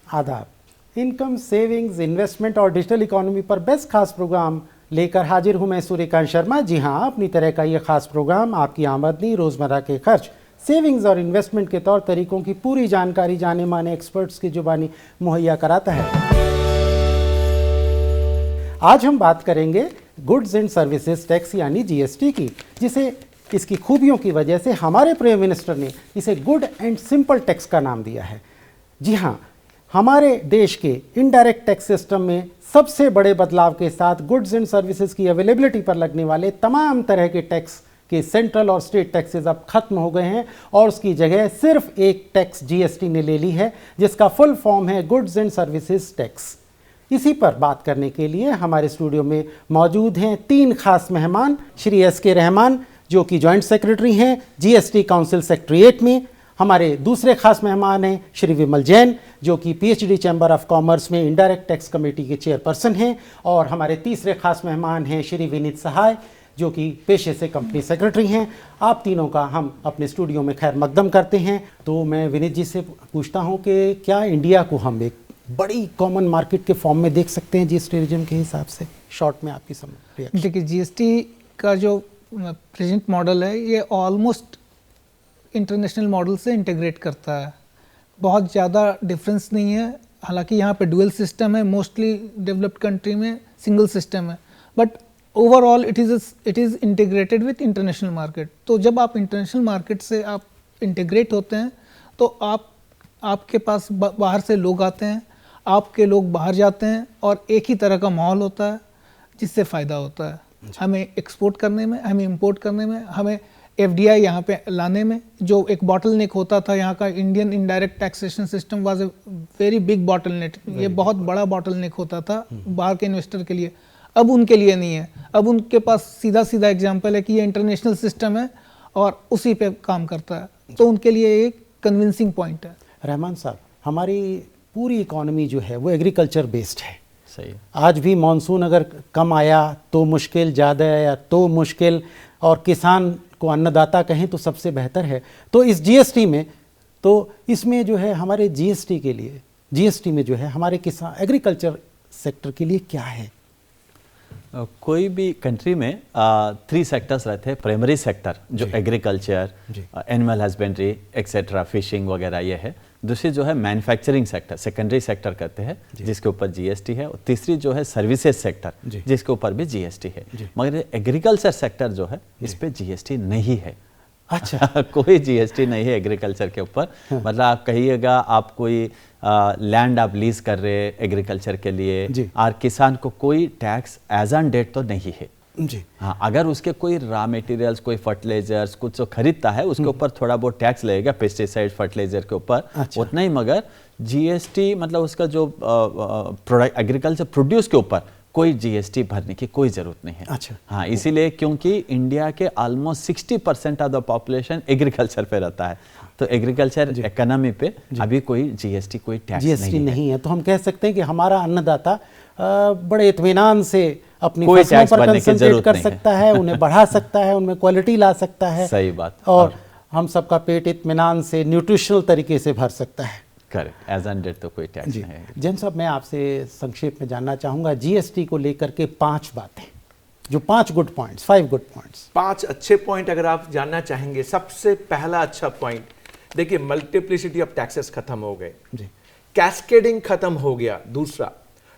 आदाब। Income, savings, investment और digital economy पर बेस्ट खास प्रोग्राम लेकर हाजिर हूं मैं सूर्यकांत शर्मा। जी हां, अपनी तरह का ये खास प्रोग्राम आपकी आमदनी, रोज़मर्रा के खर्च, सेविंग्स और इन्वेस्टमेंट के तौर तरीकों की पूरी जानकारी जाने माने एक्सपर्ट्स की जुबानी मुहैया कराता है। आज हम बात करेंगे गुड्स एंड सर्विसेज टैक्स यानी जीएसटी की, जिसे इसकी खूबियों की वजह से हमारे प्राइम मिनिस्टर ने इसे गुड एंड सिंपल टैक्स का नाम दिया है। जी हाँ, हमारे देश के इनडायरेक्ट टैक्स सिस्टम में सबसे बड़े बदलाव के साथ गुड्स एंड सर्विसेज की अवेलेबिलिटी पर लगने वाले तमाम तरह के टैक्स के सेंट्रल और स्टेट टैक्सेस अब खत्म हो गए हैं और उसकी जगह सिर्फ एक टैक्स जीएसटी ने ले ली है, जिसका फुल फॉर्म है गुड्स एंड सर्विसेज टैक्स। इसी पर बात करने के लिए हमारे स्टूडियो में मौजूद हैं तीन खास मेहमान। श्री एस.के. रहमान, जो कि जॉइंट सेक्रेटरी हैं जीएसटी काउंसिल सेक्रेटरीट में। हमारे दूसरे खास मेहमान हैं श्री विमल जैन, जो कि पीएचडी चैम्बर ऑफ कॉमर्स में इनडायरेक्ट टैक्स कमेटी के चेयरपर्सन हैं। और हमारे तीसरे खास मेहमान हैं श्री विनीत सहाय, जो कि पेशे से कंपनी सेक्रेटरी हैं। आप तीनों का हम अपने स्टूडियो में खैर मकदम करते हैं। तो मैं विनीत जी से पूछता हूं कि क्या इंडिया को हम एक बड़ी कॉमन मार्केट के फॉर्म में देख सकते हैं जीएसटी रिजिम के हिसाब से? शॉर्ट में आपकी समझ। देखिए, जीएसटी का जो प्रेजेंट मॉडल है ये ऑलमोस्ट इंटरनेशनल मॉडल से इंटीग्रेट करता है। बहुत ज़्यादा डिफरेंस नहीं है। हालांकि यहाँ पे डुअल सिस्टम है, मोस्टली डेवलप्ड कंट्री में सिंगल सिस्टम है, but overall it is integrated with international market. तो जब आप इंटरनेशनल मार्केट से आप इंटीग्रेट होते हैं तो आपके पास बाहर से लोग आते हैं, आपके लोग बाहर जाते हैं और एक ही तरह का माहौल होता है, जिससे फ़ायदा होता है हमें एक्सपोर्ट करने में, हमें इंपोर्ट करने में, हमें एफडीआई यहाँ पे लाने में। जो एक बॉटलनेक होता था यहाँ का, Indian indirect taxation system was a very big bottleneck. ये बहुत बड़ा बॉटलनेक होता था बाहर के इन्वेस्टर के लिए। अब उनके लिए नहीं है। अब उनके पास सीधा सीधा एग्जाम्पल है कि ये इंटरनेशनल सिस्टम है और उसी पे काम करता है, तो उनके लिए एक कन्विंसिंग पॉइंट है। रहमान साहब, हमारी पूरी इकोनॉमी जो है वो एग्रीकल्चर बेस्ड है। सही। आज भी मॉनसून अगर कम आया तो मुश्किल, ज़्यादा आया तो मुश्किल, और किसान को अन्नदाता कहें तो सबसे बेहतर है। तो इस जीएसटी में, तो इसमें जो है हमारे जीएसटी के लिए, जीएसटी में जो है हमारे किसान एग्रीकल्चर सेक्टर के लिए क्या है? कोई भी कंट्री में 3 सेक्टर्स रहते हैं। प्राइमरी सेक्टर जो agriculture, animal husbandry etcetera, fishing वगैरह ये है। दूसरी जो है मैन्युफैक्चरिंग सेक्टर, सेकेंडरी सेक्टर कहते हैं, जिसके ऊपर जीएसटी है। और तीसरी जो है सर्विसेज सेक्टर, जिसके ऊपर भी जीएसटी है। मगर एग्रीकल्चर सेक्टर जो है इस पे जीएसटी नहीं है। अच्छा कोई जीएसटी नहीं है एग्रीकल्चर के ऊपर। मतलब आप कहिएगा, आप कोई लैंड आप लीज कर रहे हैं एग्रीकल्चर के लिए, और किसान को कोई टैक्स एज ऑन डेट तो नहीं है जी। हाँ, अगर उसके कोई रॉ मटेरियल्स, कोई फर्टिलाइजर्स कुछ जो खरीदता है उसके ऊपर थोड़ा बहुत टैक्स लगेगा, पेस्टिसाइड फर्टिलाइजर के ऊपर। अच्छा। उतना ही। मगर जीएसटी मतलब उसका जो प्रोडक्ट एग्रीकल्चर प्रोड्यूस के ऊपर कोई जीएसटी भरने की कोई जरूरत नहीं है। अच्छा। हाँ, इसीलिए क्योंकि इंडिया के almost 60% of the population agriculture पे रहता है, तो एग्रीकल्चर इकोनॉमी पे अभी कोई जीएसटी, कोई टैक्स नहीं है। तो हम कह सकते हैं कि हमारा अन्नदाता बड़े इत्मीनान से अपनी फसलों पर कंसंट्रेट कर सकता है, उन्हें बढ़ा सकता है, उनमें क्वालिटी ला सकता है। सही बात। और हम सबका पेट इत्मीनान से न्यूट्रिशनल तरीके से भर सकता है। करेक्ट। एज ऑन डेट तो कोई टैक्स नहीं है। जैन साहब, मैं आपसे संक्षेप में जानना चाहूँगा जीएसटी को लेकर के 5 बातें, जो 5 गुड पॉइंट्स, 5 गुड पॉइंट्स। 5 अच्छे पॉइंट अगर आप जानना चाहेंगे। सबसे पहला अच्छा पॉइंट, देखिए मल्टीप्लिसिटी ऑफ टैक्सेस खत्म हो गए, कैस्केडिंग खत्म हो गया। दूसरा,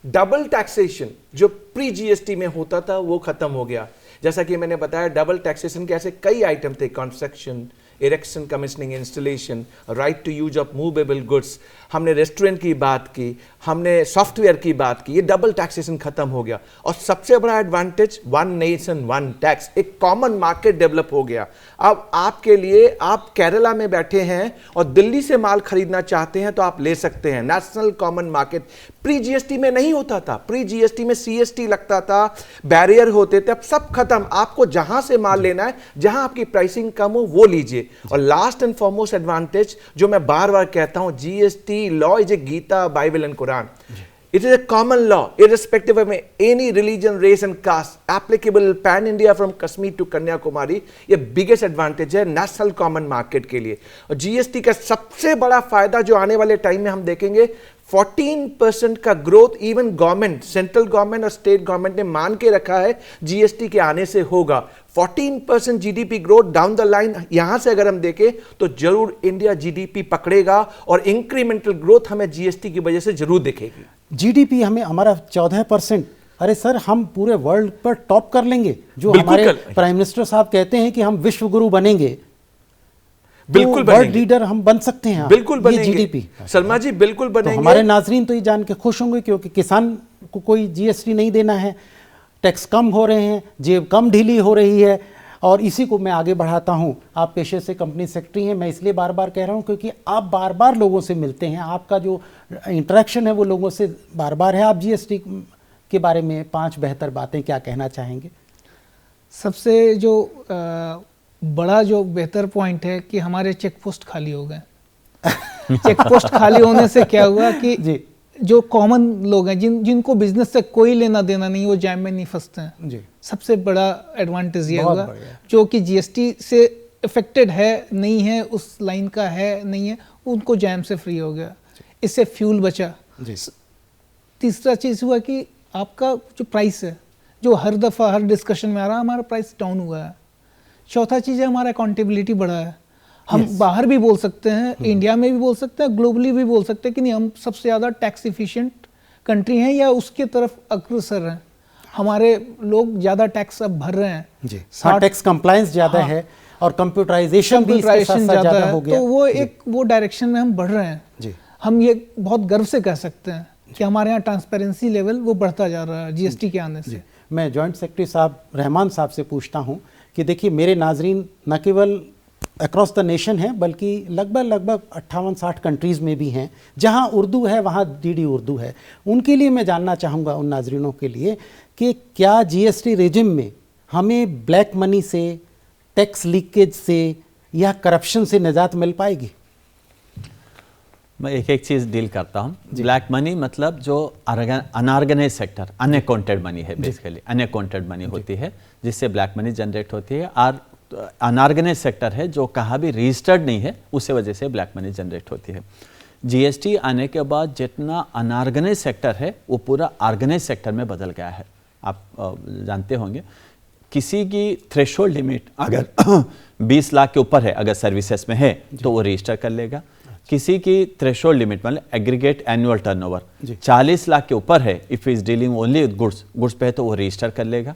डबल टैक्सेशन जो प्री जीएसटी में होता था वो खत्म हो गया। जैसा कि मैंने बताया, डबल टैक्सेशन के ऐसे कई आइटम थे, construction, erection, commissioning, installation, right to use of movable goods, हमने रेस्टोरेंट की बात की, हमने सॉफ्टवेयर की बात की। ये डबल टैक्सेशन खत्म हो गया। और सबसे बड़ा advantage, one nation one tax, एक कॉमन मार्केट डेवलप हो गया। अब आपके लिए, आप केरला में बैठे हैं और दिल्ली से माल खरीदना चाहते हैं तो आप ले सकते हैं। National common market pre GST में नहीं होता था। प्री जीएसटी में सीएसटी लगता था, बैरियर होते थे, अब सब खत्म। आपको जहां से माल लेना है, जहां आपकी प्राइसिंग कम हो वो लीजिए। और लास्ट एंड फॉरमोस्ट एडवांटेज जो मैं बार बार कहता हूं, GST law is a Gita, Bible and Quran. It is a common law, irrespective of any religion, race and caste, applicable pan India from Kashmir to Kanyakumari. ये biggest advantage है national common market के लिए। और GST का सबसे बड़ा फायदा जो आने वाले टाइम में हम देखेंगे, 14% का growth even government, central government और स्टेट गवर्नमेंट ने मान के रखा है GST के आने से होगा। 14% GDP growth down the line, यहां से अगर हम देखें तो जरूर इंडिया GDP पकड़ेगा और इंक्रीमेंटल ग्रोथ हमें GST की वजह से जरूर दिखेगी। GDP हमें हमारा 14%, अरे सर हम पूरे वर्ल्ड पर टॉप कर लेंगे। जो बिल्कुल हमारे कर- प्राइम मिनिस्टर साहब कहते हैं कि हम विश्व गुरु बनेंगे, बिल्कुल वर्ल्ड बनेंगे। लीडर हम बन सकते हैं। बिल्कुल ये बनेंगे GDP शर्मा जी, बिल्कुल तो बनेंगे। हमारे नाजरीन तो ये जान के खुश होंगे क्योंकि किसान को कोई GST नहीं देना है, टैक्स कम हो रहे हैं, जेब कम ढीली हो रही है। और इसी को मैं आगे बढ़ाता हूँ। आप पेशे से कंपनी सेक्रेटरी हैं, मैं इसलिए बार बार कह रहा हूँ क्योंकि आप बार बार लोगों से मिलते हैं, आपका जो इंटरेक्शन है वो लोगों से बार बार है। आप GST के बारे में 5 बेहतर बातें क्या कहना चाहेंगे? सबसे जो बड़ा जो बेहतर पॉइंट है कि हमारे चेक पोस्ट खाली हो गए। चेक पोस्ट खाली होने से क्या हुआ कि जी जो कॉमन लोग हैं जिनको बिजनेस से कोई लेना देना नहीं, वो जैम में नहीं फंसते हैं। जी सबसे बड़ा एडवांटेज ये बहुत होगा। बढ़िया। जो कि GST से इफेक्टेड है नहीं है, उस लाइन का है नहीं है, उनको जैम से फ्री हो गया। इससे फ्यूल बचा। जी तीसरा चीज़ हुआ कि आपका जो प्राइस है, जो हर दफ़ा हर डिस्कशन में आ रहा है, हमारा प्राइस डाउन हुआ है। चौथा चीज़ है हमारा अकाउंटेबिलिटी बढ़ा है। हम बाहर भी बोल सकते हैं, इंडिया में भी बोल सकते हैं, ग्लोबली भी बोल सकते हैं कि नहीं, हम सबसे ज़्यादा टैक्स इफिशिएंट कंट्री हैं या उसके तरफ अग्रसर हैं। हमारे लोग ज़्यादा टैक्स अब भर रहे हैं। जी हाँ, टैक्स कंप्लायंस ज़्यादा है और कंप्यूटराइजेशन भी इसके साथ साथ ज़्यादा हो गया। तो वो वो डायरेक्शन में हम बढ़ रहे हैं। जी हम ये बहुत गर्व से कह सकते हैं कि हमारे यहाँ ट्रांसपेरेंसी लेवल वो बढ़ता जा रहा है GST के आने से। मैं जॉइंट सेक्रेटरी साहब रहमान साहब से पूछता हूं कि देखिए मेरे नाजरीन न केवल अक्रॉस द नेशन है बल्कि लगभग 58-60 कंट्रीज़ में भी हैं। जहां उर्दू है वहां DD उर्दू है। उनके लिए मैं जानना चाहूँगा, उन नाजरीनों के लिए, कि क्या GST रेजिम में हमें ब्लैक मनी से, टैक्स लीकेज से या करप्शन से निजात मिल पाएगी? मैं एक एक चीज़ डील करता हूँ। ब्लैक मनी मतलब जो अनऑर्गेनाइज सेक्टर, अनअकाउंटेड मनी है, बेसिकली अनअकाउंटेड मनी होती है जिससे ब्लैक मनी जनरेट होती है। और अनऑर्गेनाइज सेक्टर है जो कहाँ भी रजिस्टर्ड नहीं है, उस वजह से ब्लैक मनी जनरेट होती है। GST आने के बाद जितना अनऑर्गेनाइज सेक्टर है वो पूरा ऑर्गेनाइज सेक्टर में बदल गया है। आप जानते होंगे किसी की थ्रेशोल्ड लिमिट अगर 20 लाख के ऊपर है, अगर सर्विसेज में है तो वो रजिस्टर कर लेगा। किसी की थ्रेशोल्ड लिमिट मतलब एग्रीगेट एनुअल टर्नओवर 40 लाख के ऊपर है, if is dealing only with goods पे है तो वो रजिस्टर कर लेगा।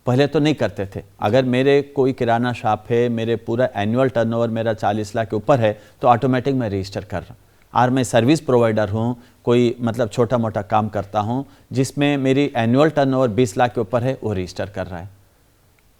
पहले तो नहीं करते थे। अगर मेरे कोई किराना शॉप है, मेरे पूरा एनुअल टर्नओवर मेरा 40 लाख के ऊपर है तो ऑटोमेटिक मैं रजिस्टर कर रहा हूँ। और मैं सर्विस प्रोवाइडर हूँ, कोई मतलब छोटा मोटा काम करता हूँ जिसमें मेरी एनुअल टर्नओवर 20 लाख के ऊपर है, वो रजिस्टर कर रहा है।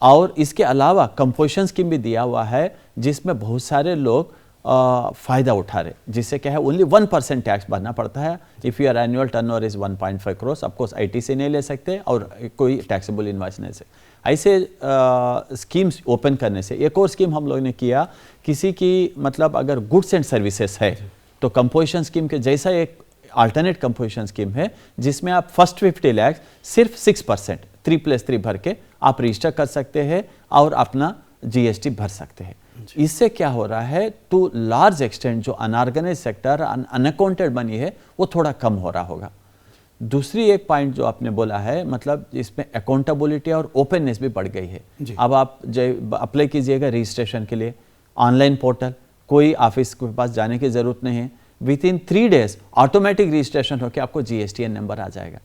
और इसके अलावा कंपोजिशन स्कीम भी दिया हुआ है जिसमें बहुत सारे लोग फ़ायदा उठा रहे, जिससे क्या है ओनली 1% टैक्स भरना पड़ता है। If your annual turnover is 1.5 crore, of course ITC नहीं ले सकते और कोई टैक्सेबल इनवॉइस नहीं सकते। ऐसे स्कीम्स ओपन करने से एक और स्कीम हम लोगों ने किया, किसी की मतलब अगर गुड्स एंड सर्विसेज है तो कंपोजिशन स्कीम के जैसा एक अल्टरनेट कंपोजिशन स्कीम है जिसमें आप फर्स्ट 50 लाख सिर्फ 6% 3+3 भर के आप रजिस्टर कर सकते हैं और अपना GST भर सकते हैं। इससे क्या हो रहा है, टू लार्ज एक्सटेंट जो अनऑर्गेनाइज सेक्टर, अनअकाउंटेड मनी है, वो थोड़ा कम हो रहा होगा। दूसरी एक पॉइंट जो आपने बोला है, मतलब इसमें अकाउंटेबिलिटी और ओपननेस भी बढ़ गई है। अब आप अप्लाई कीजिएगा रजिस्ट्रेशन के लिए, ऑनलाइन पोर्टल, कोई ऑफिस के पास जाने की जरूरत नहीं है। विथिन 3 days ऑटोमेटिक रजिस्ट्रेशन होकर आपको GSTN नंबर आ जाएगा।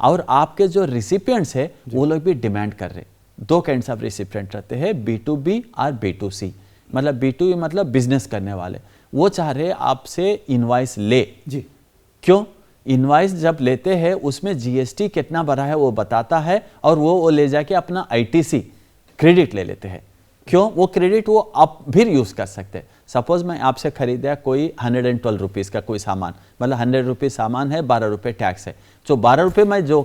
और आपके जो रिसिपिएंट्स है वो लोग भी डिमांड कर रहे। 2 काइंड्स ऑफ रिसिपिएंट रहते हैं, B2B और B2C। मतलब B2B मतलब बिजनेस करने वाले, वो चाह रहे आपसे इनवॉइस ले। जी क्यों? इनवॉइस जब लेते हैं उसमें GST कितना भरा है वो बताता है और वो ले जाके अपना ITC क्रेडिट ले लेते हैं। क्यों? वो क्रेडिट वो आप भी यूज़ कर सकते हैं। सपोज मैं आपसे खरीदा कोई 112 रुपीज़ का कोई सामान, मतलब 100 रुपीज़ सामान है, 12 रुपये टैक्स है। जो 12 रुपये मैं जो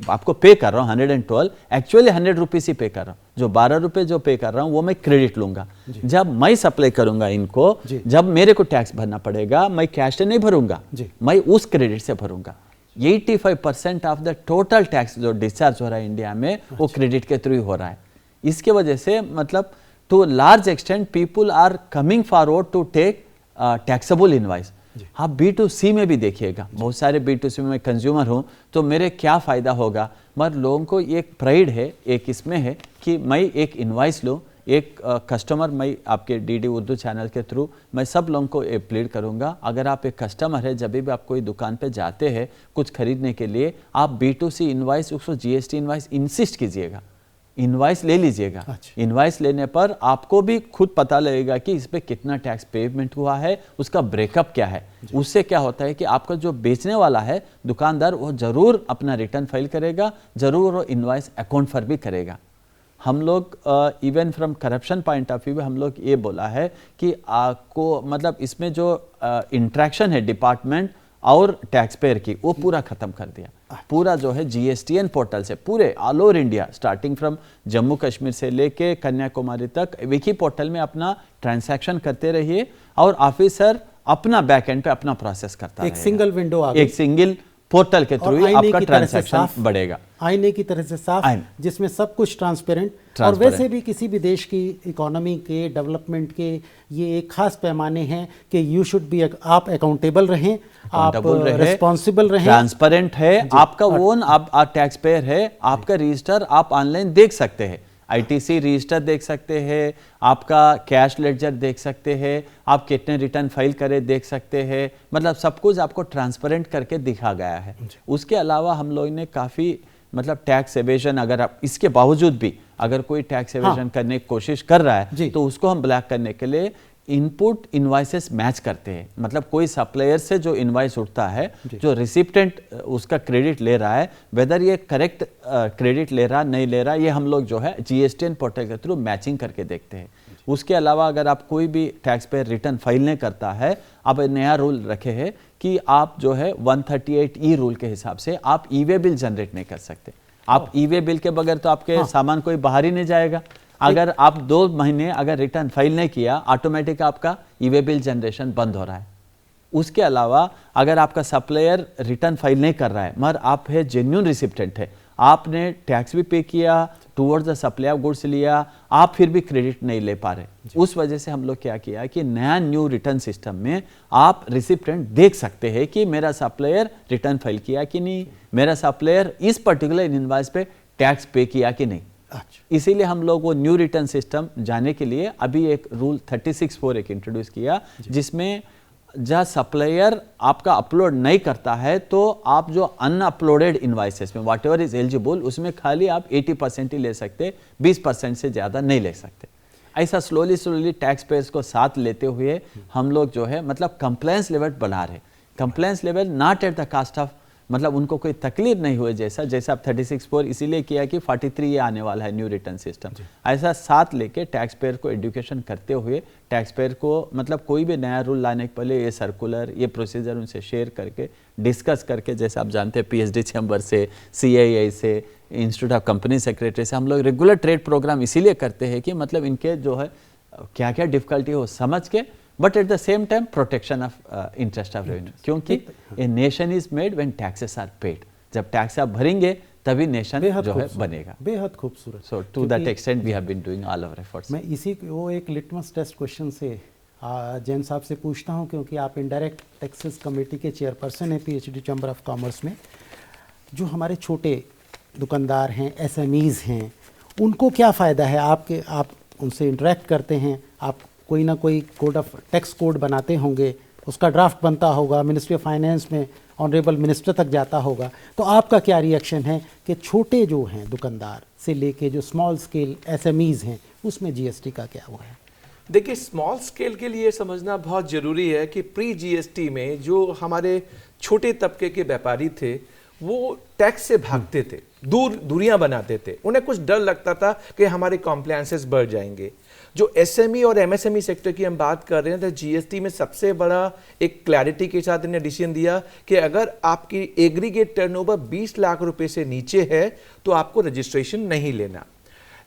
आपको पे कर रहा हूँ 112, एक्चुअली 100 रुपीज़ ही पे कर रहा हूँ। जो 12 रुपये जो पे कर रहा हूँ वो मैं क्रेडिट लूँगा। जब मैं सप्लाई करूँगा इनको, जब मेरे को टैक्स भरना पड़ेगा, मैं कैश से नहीं भरूँगा, मैं उस क्रेडिट से भरूँगा। 85% ऑफ द टोटल टैक्स जो डिस्चार्ज हो रहा है इंडिया में वो क्रेडिट के थ्रू ही हो रहा है। इसके वजह से मतलब to large extent people are coming forward to take taxable invoice. आप B2C में भी देखिएगा, बहुत सारे B2C में मैं कंज्यूमर हूँ तो मेरे क्या फ़ायदा होगा, मगर लोगों को एक प्राइड है, एक इसमें है कि मैं एक इनवाइस लूँ, एक कस्टमर मैं आपके DD उर्दू चैनल के थ्रू मैं सब लोगों को प्लीड करूंगा, अगर आप एक कस्टमर है, जब भी आप कोई दुकान पे जाते हैं कुछ खरीदने के लिए, आप B2C इनवाइस उसको GST इनवाइस इंसिस्ट कीजिएगा, इनवाइस ले लीजिएगा। अच्छा। इनवाइस लेने पर आपको भी खुद पता लगेगा कि इस पे कितना टैक्स पेमेंट हुआ है, उसका ब्रेकअप क्या है। उससे क्या होता है कि आपका जो बेचने वाला है दुकानदार वो जरूर अपना रिटर्न फाइल करेगा, जरूर वो इनवाइस अकाउंट पर भी करेगा। हम लोग even from corruption point of view हम लोग ये बोला है कि आपको मतलब इसमें जो इंट्रैक्शन है डिपार्टमेंट और टैक्स पेयर की वो पूरा खत्म कर दिया। पूरा जो है GSTN पोर्टल से पूरे all over India starting from Jammu Kashmir से लेके कन्याकुमारी तक एक ही पोर्टल में अपना ट्रांसैक्शन करते रहिए और ऑफिसर अपना बैक एंड पे अपना प्रोसेस करता एक सिंगल विंडो आ गई, एक सिंगल पोर्टल के थ्रू ही आपका ट्रांसैक्शन बढ़ेगा, आईने की तरह से साफ, जिसमें सब कुछ ट्रांसपेरेंट। और वैसे भी किसी भी देश की इकोनॉमी के डेवलपमेंट के ये एक खास पैमाने हैं कि यू शुड बी, आप अकाउंटेबल रहें, आप रिस्पॉन्सिबल रहें, ट्रांसपेरेंट है, आपका ओन आप टैक्स पेयर है, आपका रजिस्टर आप ऑनलाइन देख सकते हैं, ITC रजिस्टर देख सकते हैं, आपका कैश लेडजर देख सकते हैं, आप कितने रिटर्न फाइल करे देख सकते हैं, मतलब सब कुछ आपको ट्रांसपेरेंट करके दिखा गया है। उसके अलावा हम लोग ने काफ़ी मतलब टैक्स एवेजन, अगर आप इसके बावजूद भी अगर कोई टैक्स एवेजन करने की कोशिश कर रहा है तो उसको हम ब्लैक करने के लिए इनपुट इनवाइसेस मैच करते हैं। मतलब कोई सप्लायर से जो इनवाइस उठता है, जो रिसिप्टेंट उसका क्रेडिट ले रहा है, वेदर ये करेक्ट क्रेडिट ले रहा नहीं ले रहा, ये हम लोग जो है GSTN पोर्टल के थ्रू मैचिंग करके देखते हैं। उसके अलावा अगर आप कोई भी टैक्स पेयर रिटर्न फाइल नहीं करता है, अब नया रूल रखे हैं कि आप जो है 138E रूल के हिसाब से आप ई-वे बिल जनरेट नहीं कर सकते। आप ई-वे बिल के बगैर तो आपके सामान कोई बाहर ही नहीं जाएगा। अगर आप 2 महीने अगर रिटर्न फाइल नहीं किया, ऑटोमेटिक आपका ई-वे बिल जनरेशन बंद हो रहा है। उसके अलावा अगर आपका सप्लायर रिटर्न फाइल नहीं कर रहा है मगर आप है जेन्युइन रिसिप्टेंट है, आपने टैक्स भी पे किया, towards the supply of goods लिया, आप फिर भी क्रेडिट नहीं ले पा रहे, उस वजह से हम लोग क्या किया कि नया न्यू रिटर्न सिस्टम में आप रिसिप्टेंट देख सकते हैं कि मेरा सप्लायर रिटर्न फाइल किया कि नहीं, मेरा सप्लायर इस पर्टिकुलर इनवॉइस पे टैक्स पे किया कि नहीं। इसीलिए हम लोग वो न्यू रिटर्न सिस्टम जाने के लिए अभी एक रूल 36(4) एक इंट्रोड्यूस किया, जिसमें जहाँ सप्लायर आपका अपलोड नहीं करता है तो आप जो अनअपलोडेड इनवाइसेस में वाट एवर इज एलिजिबल उसमें खाली आप 80% ही ले सकते, 20% से ज़्यादा नहीं ले सकते। ऐसा स्लोली टैक्स पेयर्स को साथ लेते हुए हम लोग जो है मतलब कंप्लायंस लेवल बढ़ा रहे। Compliance level not at the cost of, मतलब उनको कोई तकलीफ नहीं हुए, जैसा आप 36(4) इसीलिए किया कि 43 ये आने वाला है न्यू रिटर्न सिस्टम। ऐसा साथ लेके टैक्स पेयर को एजुकेशन करते हुए टैक्स पेयर को मतलब कोई भी नया रूल लाने के पहले ये सर्कुलर, ये प्रोसीजर उनसे शेयर करके डिस्कस करके, जैसे आप जानते हैं PhD चैम्बर से, CII से, इंस्टीट्यूट ऑफ कंपनी सेक्रेटरी से हम लोग रेगुलर ट्रेड प्रोग्राम इसीलिए करते हैं कि मतलब इनके जो है क्या क्या डिफिकल्टी हो समझ के, but at the same time protection of interest of revenue, क्योंकि a nation is made when taxes are paid. जब टैक्स आप भरेंगे तभी नेशन जो है बनेगा। बेहद खूबसूरत। So to that extent we have been doing all our efforts. मैं इसी वो एक लिटमस टेस्ट क्वेश्चन से जैन साहब से पूछता हूं, क्योंकि आप इनडायरेक्ट टैक्सेस कमेटी के चेयरपर्सन हैं PhD चैम्बर ऑफ कॉमर्स में। जो हमारे छोटे दुकानदार हैं, SMEs हैं, उनको क्या फ़ायदा है? आप उनसे इंटरेक्ट करते हैं, आप कोई ना कोई कोड ऑफ टैक्स कोड बनाते होंगे, उसका ड्राफ्ट बनता होगा, मिनिस्ट्री ऑफ फाइनेंस में ऑनरेबल मिनिस्टर तक जाता होगा, तो आपका क्या रिएक्शन है कि छोटे जो हैं दुकानदार से लेके जो स्मॉल स्केल SMEs हैं उसमें GST का क्या हुआ है? देखिए, स्मॉल स्केल के लिए समझना बहुत ज़रूरी है कि प्री GST में जो हमारे छोटे तबके के व्यापारी थे वो टैक्स से भागते थे, दूरियां बनाते थे, उन्हें कुछ डर लगता था कि हमारे कॉम्प्लायंसेस बढ़ जाएंगे। जो SME और MSME सेक्टर की हम बात कर रहे हैं तो GST में सबसे बड़ा एक क्लैरिटी के साथ इन्हें डिसीजन दिया कि अगर आपकी एग्रीगेट टर्नओवर 20 लाख रुपए से नीचे है तो आपको रजिस्ट्रेशन नहीं लेना।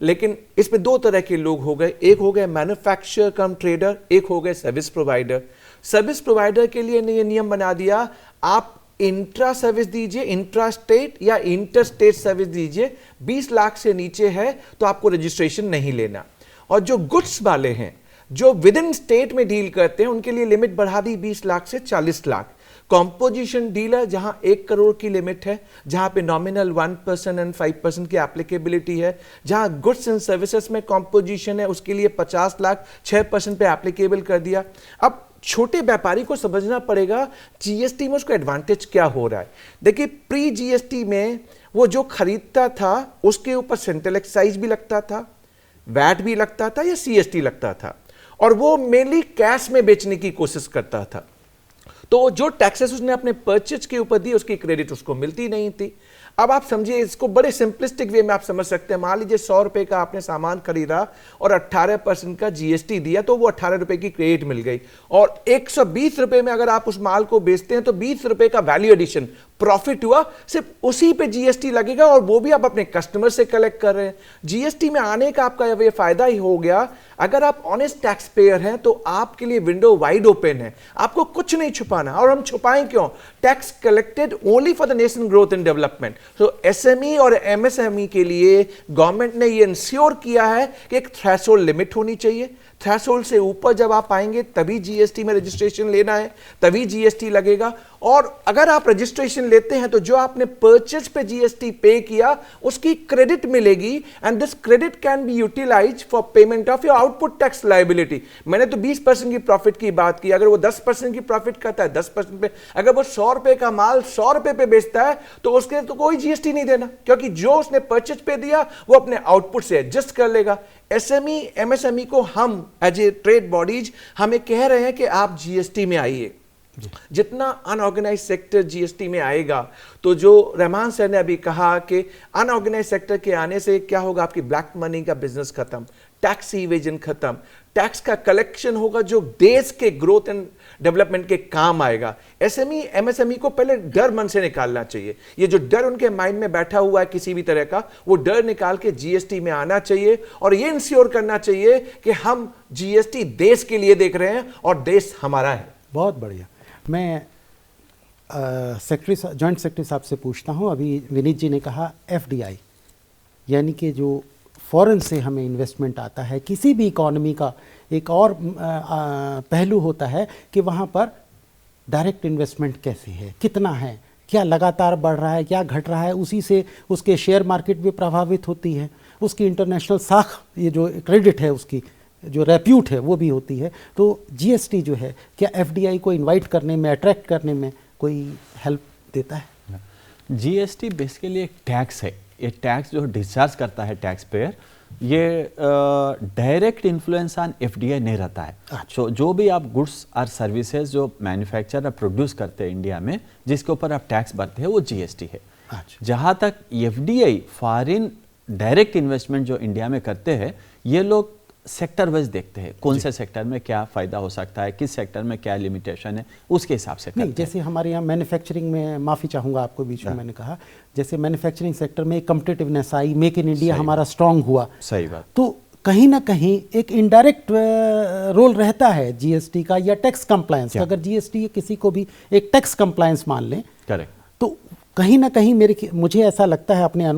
लेकिन इसमें 2 तरह के लोग हो गए, एक हो गए मैन्युफैक्चरर कम ट्रेडर, एक हो गए सर्विस प्रोवाइडर। सर्विस प्रोवाइडर के लिए ये नियम बना दिया, आप इंट्रा सर्विस दीजिए, इंट्रा स्टेट या इंटर स्टेट सर्विस दीजिए, 20 लाख से नीचे है तो आपको रजिस्ट्रेशन नहीं लेना। और जो गुड्स वाले हैं, जो विद इन स्टेट में डील करते हैं, उनके लिए लिमिट बढ़ा दी 20 लाख से 40 लाख। कॉम्पोजिशन डीलर जहां 1 करोड़ की लिमिट है, जहां पे नॉमिनल 1% एंड 5% की एप्लीकेबिलिटी है, जहां गुड्स एंड सर्विसेज में कॉम्पोजिशन है, उसके लिए 50 लाख 6% पे एप्लीकेबल कर दिया। अब छोटे व्यापारी को समझना पड़ेगा जीएसटी में उसको एडवांटेज क्या हो रहा है। देखिए, प्री जीएसटी में वो जो खरीदता था उसके ऊपर सेंट्रल एक्साइज भी लगता था, वैट भी लगता था या सीएसटी लगता था, और वो मेनली कैश में बेचने की कोशिश करता था। तो जो टैक्सेस उसने अपने परचेज के ऊपर दी, उसकी क्रेडिट उसको मिलती नहीं थी। अब आप समझिए, इसको बड़े सिंपलिस्टिक वे में आप समझ सकते हैं। मान लीजिए 100 रुपए का आपने सामान खरीदा और 18% का जीएसटी दिया, तो वो 18 रुपए की क्रेडिट मिल गई। और 120 रुपए में अगर आप उस माल को बेचते हैं तो 20 रुपए का वैल्यू एडिशन प्रॉफिट हुआ, सिर्फ उसी पे जीएसटी लगेगा, और वो भी आप अपने कस्टमर से कलेक्ट कर रहे हैं। जीएसटी में आने का आपका ये फायदा ही हो गया, अगर आप ऑनेस्ट टैक्स पेयर हैं तो आपके लिए विंडो वाइड ओपन है, आपको कुछ नहीं छुपाना। और हम छुपाएं क्यों? Tax collected only for the nation growth and development. तो एसएमई और एमएसएमई के लिए गवर्नमेंट ने ये इंश्योर किया है कि एक थ्रेशोल्ड लिमिट होनी चाहिए। थ्रेशोल्ड से ऊपर जब आप आएंगे तभी जीएसटी में रजिस्ट्रेशन लेना है, तभी जीएसटी लगेगा। और अगर आप रजिस्ट्रेशन लेते हैं तो जो आपने परचेज पे जीएसटी पे किया उसकी क्रेडिट मिलेगी, and this credit can be utilised for payment of your output tax liability. मैंने तो 20% की प्रॉफिट की बात की, अगर वो 10% की प्रॉफिट करता है 10% पे, अगर वो 100 रुपए का माल 100 रुपए पे बेचता है तो उसके तो कोई जीएसटी नहीं देना, क्योंकि जो उसने परचेज पे दिया वो अपने आउटपुट से एडजस्ट कर लेगा। एसएमई एमएसएमई को हम एज ए ट्रेड बॉडीज हमें कह रहे हैं कि आप जीएसटी में आइए। जितना अनऑर्गेनाइज सेक्टर जीएसटी में आएगा, तो जो रहमान सर ने अभी कहा कि अनऑर्गेनाइज सेक्टर के आने से क्या होगा, आपकी ब्लैक मनी का बिजनेस खत्म, टैक्स इवेजन खत्म, टैक्स का कलेक्शन होगा जो देश के ग्रोथ एंड डेवलपमेंट के काम आएगा। एसएमई एमएसएमई को पहले डर मन से निकालना चाहिए। ये जो डर उनके माइंड में बैठा हुआ है किसी भी तरह का, वो डर निकाल के जीएसटी में आना चाहिए और ये इंश्योर करना चाहिए कि हम जीएसटी देश के लिए देख रहे हैं और देश हमारा है। बहुत बढ़िया। मैं सेक्रेटरी जॉइंट सेक्रेटरी साहब से पूछता हूं, अभी विनीत जी ने कहा एफडीआई, यानी कि जो फॉरेन से हमें इन्वेस्टमेंट आता है, किसी भी इकॉनमी का एक और पहलू होता है कि वहाँ पर डायरेक्ट इन्वेस्टमेंट कैसे है, कितना है, क्या लगातार बढ़ रहा है, क्या घट रहा है, उसी से उसके शेयर मार्केट भी प्रभावित होती है, उसकी इंटरनेशनल साख, ये जो क्रेडिट है, उसकी जो रेप्यूट है वो भी होती है। तो जीएसटी जो है, क्या एफडीआई को इनवाइट करने में, अट्रैक्ट करने में कोई हेल्प देता है? जीएसटी बेसिकली एक टैक्स है। ये टैक्स जो डिस्चार्ज करता है टैक्स पेयर, ये डायरेक्ट इन्फ्लुएंस ऑन एफडीआई नहीं रहता है। तो जो भी आप गुड्स और सर्विसेज जो मैन्युफैक्चर और प्रोड्यूस करते हैं इंडिया में, जिसके ऊपर आप टैक्स भरते हैं, वो जीएसटी है। जहाँ तक एफडीआई फॉरेन डायरेक्ट इन्वेस्टमेंट जो इंडिया में करते हैं, ये लोग सेक्टर वाइज देखते हैं, कौन से सेक्टर में क्या फायदा हो सकता है, किस सेक्टर में क्या लिमिटेशन है, उसके हिसाब से नहीं। जैसे हमारे यहाँ मैन्युफैक्चरिंग में, माफ़ी चाहूँगा आपको बीच में मैंने कहा, जैसे मैन्युफैक्चरिंग सेक्टर में competitiveness I, make in India हमारा स्ट्रांग हुआ, सही बात, तो कहीं ना कहीं एक इनडायरेक्ट रोल रहता है जीएसटी का या टैक्स कंप्लायंस। अगर जीएसटी किसी को भी एक टैक्स कंप्लायंस मान लें, करेक्ट, तो कहीं ना कहीं मुझे ऐसा लगता है अपने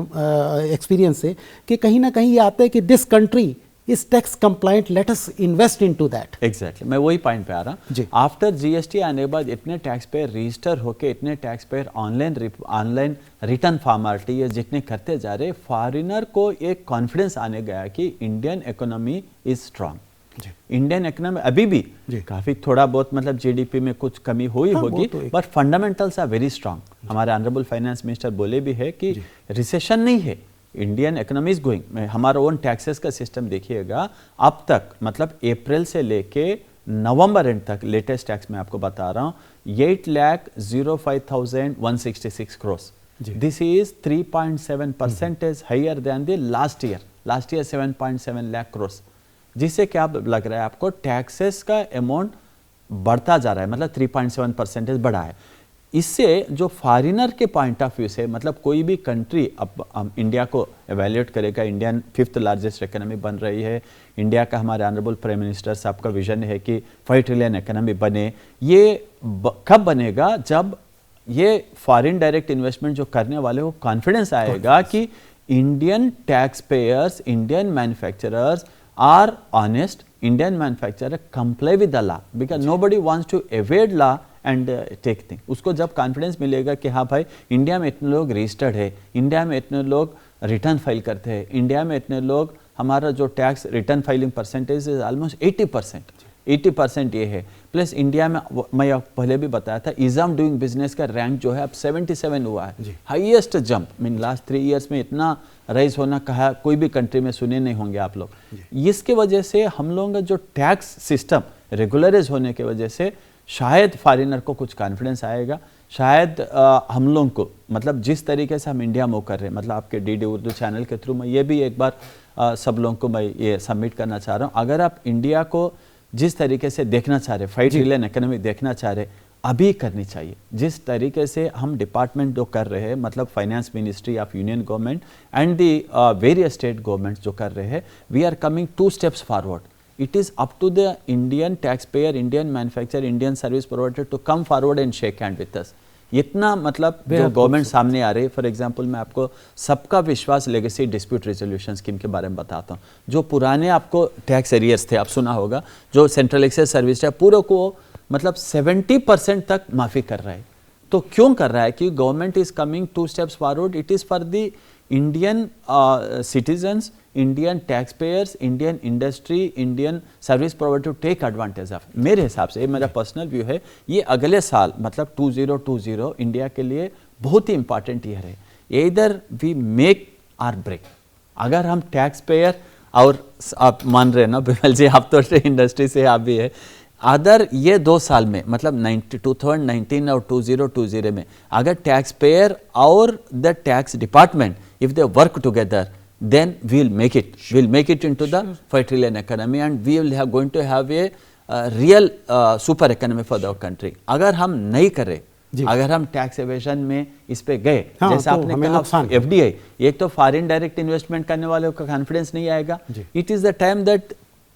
एक्सपीरियंस से कि कहीं ना कहीं ये आता है कि this country is tax compliant, let us invest into that. Exactly, मैं वही पॉइंट पे आ रहा हूँ। आफ्टर जीएसटी आने के बाद इतने टैक्स पेयर रजिस्टर होके, इतने tax payer online return formality ये जितने करते जा रहे, फॉरेनर को एक कॉन्फिडेंस आने गया कि Indian economy is strong. Indian economy अभी भी काफी थोड़ा बहुत मतलब जीडीपी में कुछ कमी हुई होगी, but fundamentals are very strong. हमारे ऑनरेबल फाइनेंस मिनिस्टर बोले भी है कि रिसेशन नहीं है, इंडियन इकोनॉमी इज गोइंग। हमारा ओन टैक्सेस का सिस्टम देखिएगा, अब तक मतलब अप्रैल से लेके नवंबर एंड तक लेटेस्ट टैक्स में आपको बता रहा हूँ, 8,05,166 crores. This is 3.7% higher than the last year 7.7 lakh crores, जिससे क्या लग रहा है आपको, टैक्सेस का अमाउंट बढ़ता जा रहा है, मतलब 3.7% बढ़ा है। इससे जो फॉरेनर के पॉइंट ऑफ व्यू से, मतलब कोई भी कंट्री अब इंडिया को एवेल्यूएट करेगा, इंडियन 5th लार्जेस्ट इकोनॉमी बन रही है, इंडिया का हमारे ऑनरेबल प्राइम मिनिस्टर साहब का विजन है कि 5 ट्रिलियन इकोनॉमी बने। ये कब बनेगा? जब ये फॉरेन डायरेक्ट इन्वेस्टमेंट जो करने वाले को कॉन्फिडेंस आएगा कि Indian tax payers, Indian manufacturers are honest, Indian manufacturer comply with the law, because nobody wants to avoid law and take thing. उसको जब कॉन्फिडेंस मिलेगा कि हाँ भाई इंडिया में इतने लोग रजिस्टर्ड है, इंडिया में इतने लोग रिटर्न फाइल करते हैं, इंडिया में इतने लोग, हमारा जो tax return filing percentage is almost 80% ये है। प्लस इंडिया में मैं पहले भी बताया था, ईज ऑफ डूइंग बिजनेस का रैंक जो है अब 77 हुआ है, highest jump mean last 3 years में इतना राइज होना कहा कोई भी कंट्री में सुने नहीं होंगे आप लोग। इसके वजह से हम लोगों का जो टैक्स सिस्टम रेगुलराइज होने की वजह से शायद फॉरेनर को कुछ कॉन्फिडेंस आएगा, शायद हम लोगों को, मतलब जिस तरीके से हम इंडिया मूव कर रहे हैं, मतलब आपके डीडी उर्दू चैनल के थ्रू मैं ये भी एक बार सब लोगों को मैं ये सबमिट करना चाह रहा हूँ, अगर आप इंडिया को जिस तरीके से देखना चाह रहे, 5 ट्रिलियन इकोनॉमी देखना चाह रहे, अभी करनी चाहिए। जिस तरीके से हम डिपार्टमेंट जो कर रहे हैं, मतलब finance ministry of union government and the various state governments जो कर रहे हैं, we are coming 2 steps forward. It is up to the Indian taxpayer, Indian manufacturer, Indian service provider to come forward and shake hand with us. इतना मतलब जो government सामने आ रही है, फॉर एग्जांपल मैं आपको सबका विश्वास लेगेसी डिस्प्यूट रेजोल्यूशन स्कीम के बारे में बताता हूँ। जो पुराने आपको टैक्स एरियर्स थे, आप सुना होगा, जो सेंट्रल एक्साइज सर्विस है पूरे को मतलब 70% तक माफ़ी कर रहा है। तो क्यों कर रहा है? कि government is coming 2 steps forward. It is for the Indian citizens, Indian taxpayers, Indian industry, Indian service provider to take advantage of। मेरे हिसाब से, ये मेरा पर्सनल व्यू है, ये अगले साल मतलब 2020 इंडिया के लिए बहुत ही इंपॉर्टेंट ईयर है। इधर वी मेक आर ब्रेक। अगर हम टैक्स पेयर, और आप मान रहे हैं ना बिमल जी, आप तो इंडस्ट्री से आप भी है, अदर ये 2 साल में मतलब 2019 और 2020 में अगर टैक्स पेयर और the tax department if they work together, then we'll make it into the 5 trillion economy and we will going to have a real super economy for the country। अगर हम नहीं करें, अगर हम टैक्स एवेजन में इस पे गए, जैसे आपने कहा FDI, एक तो फॉरेन डायरेक्ट इन्वेस्टमेंट करने वालों का कॉन्फिडेंस नहीं आएगा। It is the time that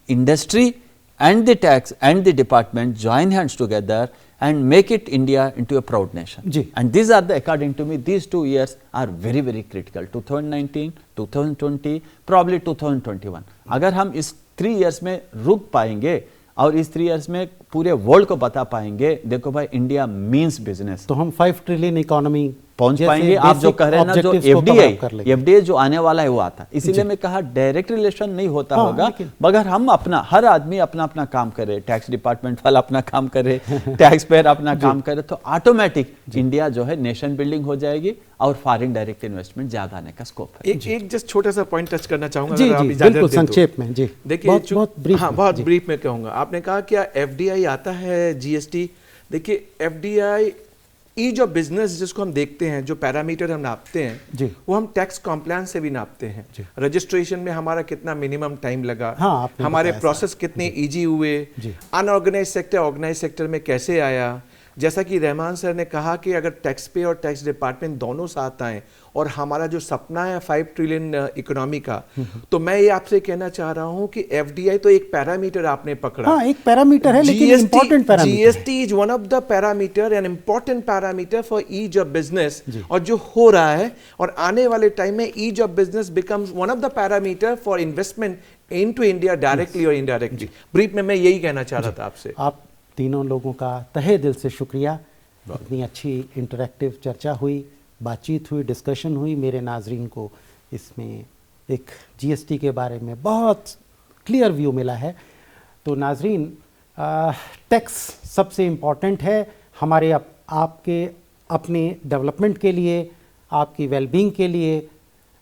industry and the tax and the department join hands together and make it India into a proud nation। And these are the, according to me, these 2 years are very very critical, 2019, 2020, probably 2021। अगर हम इस 3 years में रुक पाएंगे और इस 3 years में पूरे वर्ल्ड को बता पाएंगे, देखो भाई इंडिया मीन्स बिजनेस, तो हम 5 ट्रिलियन इकोनॉमी पहुंच पाएंगे। आप जो कह रहे हैं ना, जो एफडीआई जो आने वाला है वो आता, इसीलिए मैं कहा डायरेक्ट रिलेशन नहीं होता होगा, मगर हम अपना, हर आदमी अपना अपना काम करे, टैक्स डिपार्टमेंट वाला अपना काम करे, टैक्स पेयर अपना काम करे, तो ऑटोमेटिक इंडिया जो है नेशन बिल्डिंग हो जाएगी और फॉरेन डायरेक्ट इन्वेस्टमेंट ज्यादा आने का स्कोप है। एक जस्ट छोटा सा पॉइंट टच करना चाहूंगा, अगर आप इजाजत दें तो संक्षेप में। जी देखिए, बहुत ब्रीफ में कहूंगा। आपने कहा क्या एफडीआई आता है, जीएसटी। देखिए एफडीआई ईज ऑफ बिजनेस जिसको हम देखते हैं, जो पैरामीटर हम नापते हैं वो हम टैक्स कॉम्प्लायंस से भी नापते हैं। रजिस्ट्रेशन में हमारा कितना मिनिमम टाइम लगा, हमारे प्रोसेस कितने इजी हुए, अनऑर्गेनाइज सेक्टर ऑर्गेनाइज सेक्टर में कैसे आया। जैसा कि रहमान सर ने कहा कि अगर टैक्स पे और टैक्स डिपार्टमेंट दोनों साथ आए और हमारा जो सपना है 5 ट्रिलियन इकोनॉमी का, तो मैं ये आपसे कहना चाह रहा हूं कि एफडीआई तो एक पैरामीटर आपने पकड़ा। हाँ, एक पैरामीटर है, लेकिन important parameter. GST is one of the parameter, an important parameter for ease of business, और जो हो रहा है और आने वाले टाइम में ease of business becomes one of the parameter for investment into India directly और इनडायरेक्टली। ब्रीफ में मैं यही कहना चाह रहा था आपसे। आप तीनों लोगों का तहे दिल से शुक्रिया। इतनी अच्छी इंटरैक्टिव चर्चा हुई, बातचीत हुई, डिस्कशन हुई। मेरे नाजरीन को इसमें एक जीएसटी के बारे में बहुत क्लियर व्यू मिला है। तो नाजरीन, टैक्स सबसे इम्पॉर्टेंट है हमारे आपके अपने डेवलपमेंट के लिए, आपकी वेलबींग के लिए,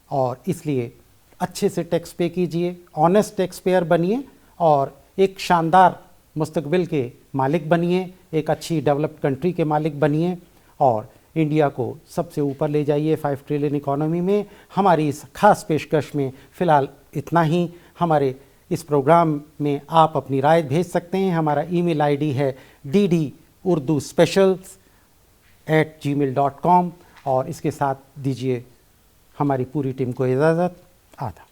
और इसलिए अच्छे से टैक्स पे कीजिए, ऑनेस्ट टैक्स पेयर बनिए और एक शानदार मुस्तकबिल के मालिक बनिए, एक अच्छी डेवलप्ड कंट्री के मालिक बनिए और इंडिया को सबसे ऊपर ले जाइए 5 ट्रिलियन इकोनॉमी में। हमारी इस खास पेशकश में फ़िलहाल इतना ही। हमारे इस प्रोग्राम में आप अपनी राय भेज सकते हैं। हमारा ईमेल आईडी है ddurduspecials@gmail.com और इसके साथ दीजिए हमारी पूरी टीम को इजाज़त। आदाब।